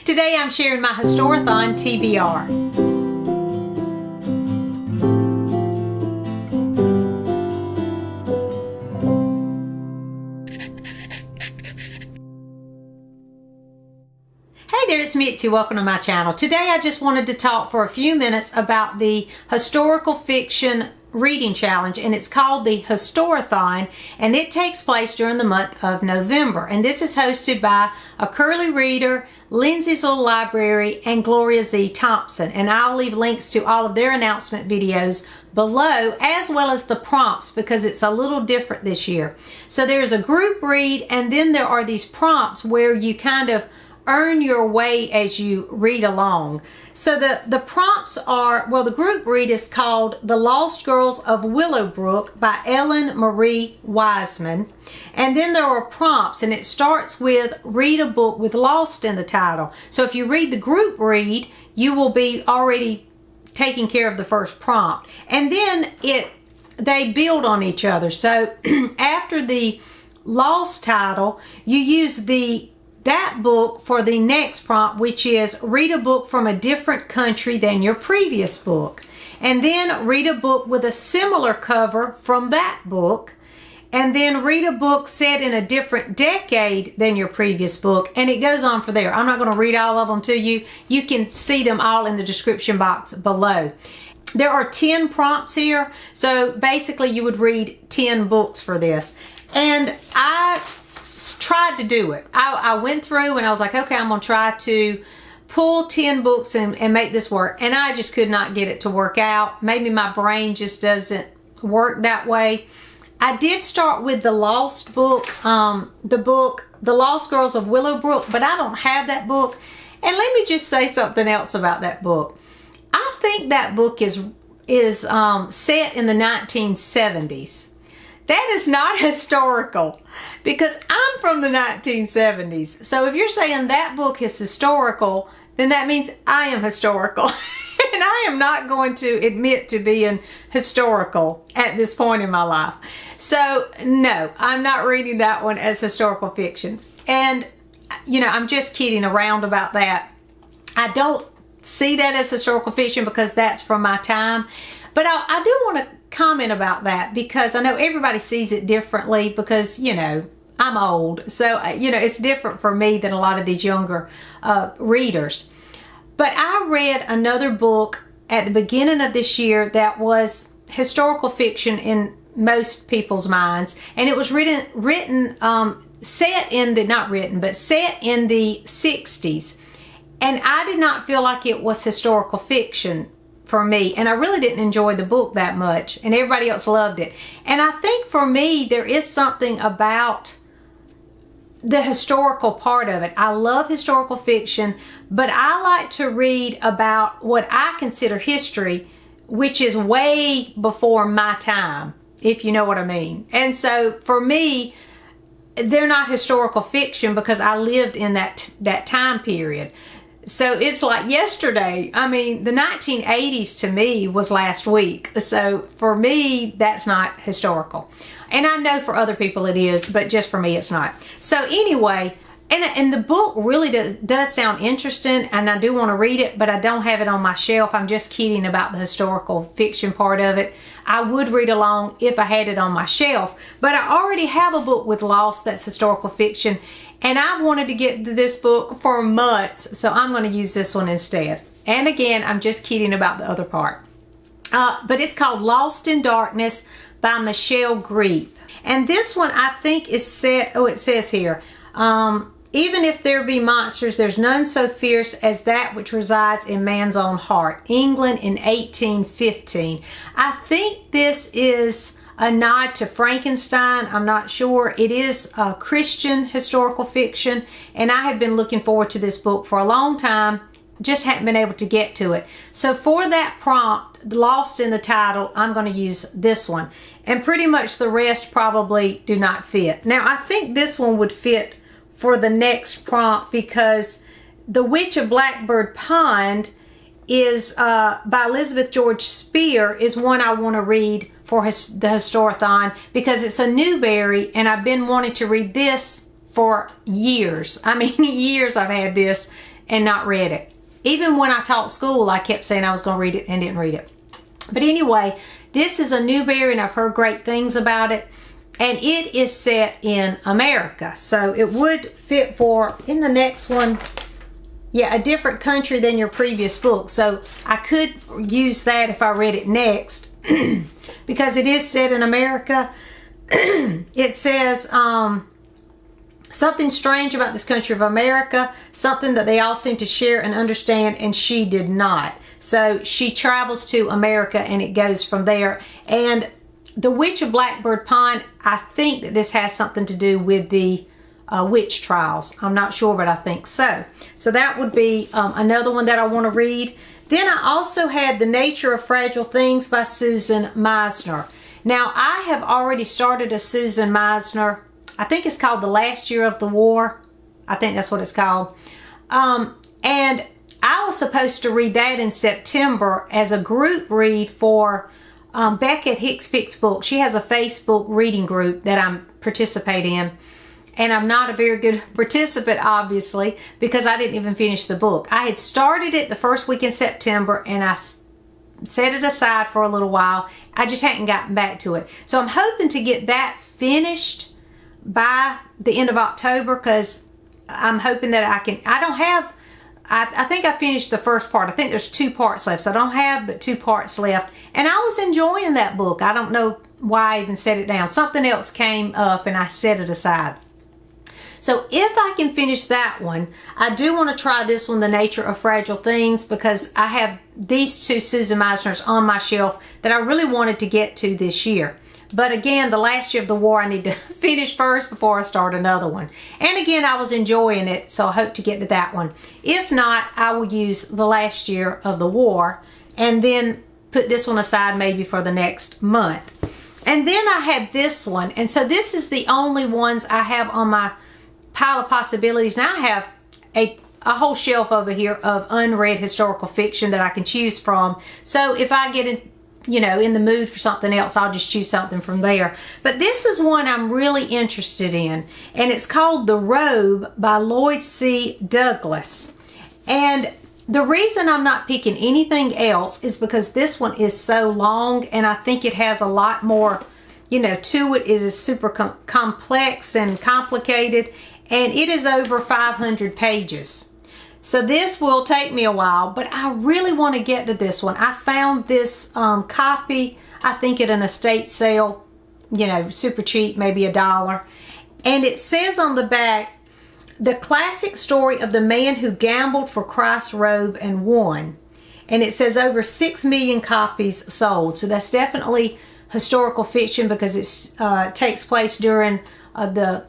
Today I'm sharing my Historathon TBR. Hey there, it's Mitzi. Welcome to my channel. Today I just wanted to talk for a few minutes about the historical fiction reading challenge, and it's called the Historathon, and it takes place during the month of November. And this is hosted by a Curly Reader, Lindsay's Little Library, and Gloria Z. Thompson. And I'll leave links to all of their announcement videos below, as well as the prompts, because it's a little different this year. So there's a group read, and then there are these prompts where you kind of earn your way as you read along. So the prompts are, well, the group read is called The Lost Girls of Willowbrook by Ellen Marie Wiseman. And then there are prompts, and it starts with read a book with lost in the title. So if you read the group read, you will be already taking care of the first prompt. And then they build on each other. So after the lost title, you use that book for the next prompt, which is read a book from a different country than your previous book. And then read a book with a similar cover from that book. And then read a book set in a different decade than your previous book. And it goes on from there. I'm not going to read all of them to you. You can see them all in the description box below. There are 10 prompts here. So basically you would read 10 books for this. And I tried to do it. I went through and I was like, okay, I'm gonna try to pull 10 books and make this work, and I just could not get it to work out. Maybe my brain just doesn't work that way. I did start with the lost book, The Lost Girls of Willowbrook, but I don't have that book. And let me just say something else about that book. I think that book is set in the 1970s. That is not historical, because I'm from the 1970s. So if you're saying that book is historical, then that means I am historical. And I am not going to admit to being historical at this point in my life. So no, I'm not reading that one as historical fiction. And, you know, I'm just kidding around about that. I don't see that as historical fiction because that's from my time. But I do want to comment about that, because I know everybody sees it differently, because, you know, I'm old. So, you know, it's different for me than a lot of these younger readers. But I read another book at the beginning of this year that was historical fiction in most people's minds. And it was set in the 60s. And I did not feel like it was historical fiction for me, and I really didn't enjoy the book that much, and everybody else loved it. And I think for me there is something about the historical part of it. I love historical fiction, but I like to read about what I consider history, which is way before my time, if you know what I mean. And so for me, they're not historical fiction because I lived in that time period. So it's like yesterday. I mean, the 1980s to me was last week. So for me, that's not historical. And I know for other people it is, but just for me, it's not. So anyway, and the book really does sound interesting, and I do want to read it, but I don't have it on my shelf. I'm just kidding about the historical fiction part of it. I would read along if I had it on my shelf, but I already have a book with Lost that's historical fiction, and I've wanted to get to this book for months, so I'm going to use this one instead. And again, I'm just kidding about the other part. But it's called Lost in Darkness by Michelle Greep. And this one I think is set, oh, it says here, even if there be monsters, there's none so fierce as that which resides in man's own heart. England in 1815. I think this is a nod to Frankenstein. I'm not sure. It is a Christian historical fiction, and I have been looking forward to this book for a long time. Just haven't been able to get to it. So for that prompt, lost in the title, I'm going to use this one. And pretty much the rest probably do not fit. Now, I think this one would fit for the next prompt, because The Witch of Blackbird Pond is by Elizabeth George Spear, is one I want to read for the Historathon, because it's a Newbery, and I've been wanting to read this for years. I mean, years I've had this, and not read it. Even when I taught school, I kept saying I was going to read it and didn't read it. But anyway, this is a Newbery, and I've heard great things about it. And it is set in America. So it would fit for, in the next one, yeah, a different country than your previous book. So I could use that if I read it next. Because it is set in America. It says, something strange about this country of America, something that they all seem to share and understand, and she did not. So she travels to America, and it goes from there. And The Witch of Blackbird Pine, I think that this has something to do with the witch trials. I'm not sure, but I think so. So that would be another one that I want to read. Then I also had The Nature of Fragile Things by Susan Meisner. Now, I have already started a Susan Meisner. I think it's called The Last Year of the War. I think that's what it's called. And I was supposed to read that in September as a group read for Beck at Hicks Picks Book. She has a Facebook reading group that I'm participating in. And I'm not a very good participant, obviously, because I didn't even finish the book. I had started it the first week in September, and I set it aside for a little while. I just hadn't gotten back to it. So I'm hoping to get that finished by the end of October, because I'm hoping that I can, I think I finished the first part. I think there's 2 parts left, so I don't have but 2 parts left. And I was enjoying that book. I don't know why I even set it down. Something else came up and I set it aside. So if I can finish that one, I do want to try this one, The Nature of Fragile Things, because I have these 2 Susan Meisners on my shelf that I really wanted to get to this year. But again, The Last Year of the War, I need to finish first before I start another one. And again, I was enjoying it, so I hope to get to that one. If not, I will use The Last Year of the War and then put this one aside maybe for the next month. And then I had this one. And so this is the only ones I have on my pile of possibilities. Now I have a whole shelf over here of unread historical fiction that I can choose from. So if I get in the mood for something else, I'll just choose something from there. But this is one I'm really interested in, and it's called The Robe by Lloyd C. Douglas. And the reason I'm not picking anything else is because this one is so long, and I think it has a lot more, to it. It is super complex and complicated, and it is over 500 pages. So this will take me a while, but I really want to get to this one. I found this copy, I think at an estate sale, super cheap, maybe $1. And it says on the back, the classic story of the man who gambled for Christ's robe and won. And it says over 6 million copies sold. So that's definitely historical fiction, because it takes place during the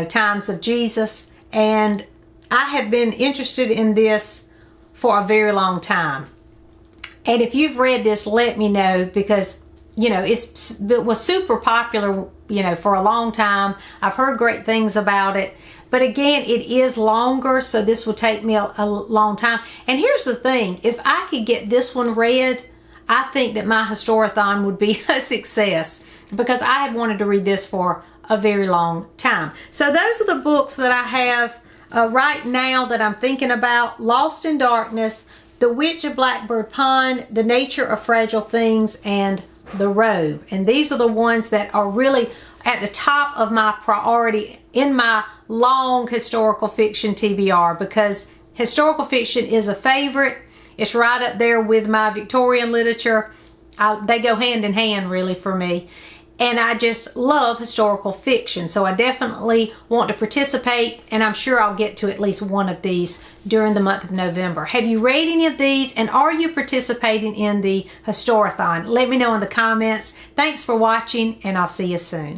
times of Jesus. And I have been interested in this for a very long time. And if you've read this, let me know, because it was super popular for a long time. I've heard great things about it, but again, it is longer, so this will take me a long time. And here's the thing, if I could get this one read, I think that my Historathon would be a success, because I had wanted to read this for a very long time. So those are the books that I have right now that I'm thinking about: Lost in Darkness, The Witch of Blackbird Pine, The Nature of Fragile Things, and The Robe. And these are the ones that are really at the top of my priority in my long historical fiction TBR, because historical fiction is a favorite. It's right up there with my Victorian literature. They go hand in hand really for me. And I just love historical fiction. So I definitely want to participate, and I'm sure I'll get to at least one of these during the month of November. Have you read any of these, and are you participating in the Historathon? Let me know in the comments. Thanks for watching, and I'll see you soon.